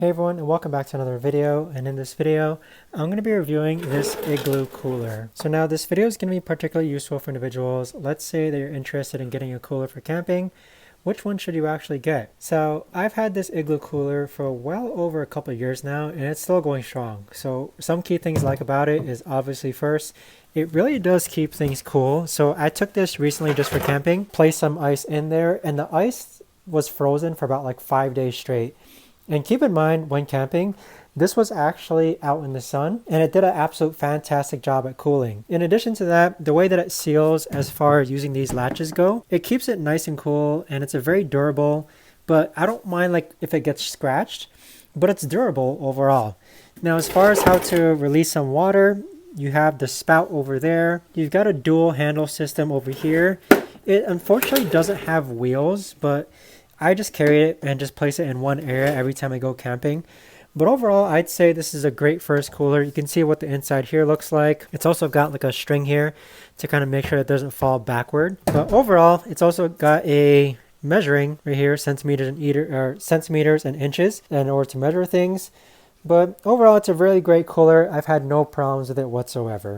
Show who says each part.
Speaker 1: Hey everyone, and welcome back to another video. And in this video, I'm going to be reviewing this Igloo cooler. So now this video is going to be particularly useful for individuals. Let's say that you're interested in getting a cooler for camping. Which one should you actually get? So I've had this Igloo cooler for well over a couple of years now, and it's still going strong. So some key things I like about it is obviously first, it really does keep things cool. So I took this recently just for camping, placed some ice in there, and the ice was frozen for about like 5 days straight. And keep in mind, when camping, this was actually out in the sun and it did an absolute fantastic job at cooling. In addition to that, the way that it seals as far as using these latches go, it keeps it nice and cool, and it's a very durable, but I don't mind like if it gets scratched, but it's durable overall. Now, as far as how to release some water, you have the spout over there. You've got a dual handle system over here. It unfortunately doesn't have wheels, but I just carry it and just place it in one area every time I go camping. But overall, I'd say this is a great first cooler. You can see what the inside here looks like. It's also got like a string here to kind of make sure it doesn't fall backward. But overall, it's also got a measuring right here, centimeters and inches in order to measure things. But overall, it's a really great cooler. I've had no problems with it whatsoever.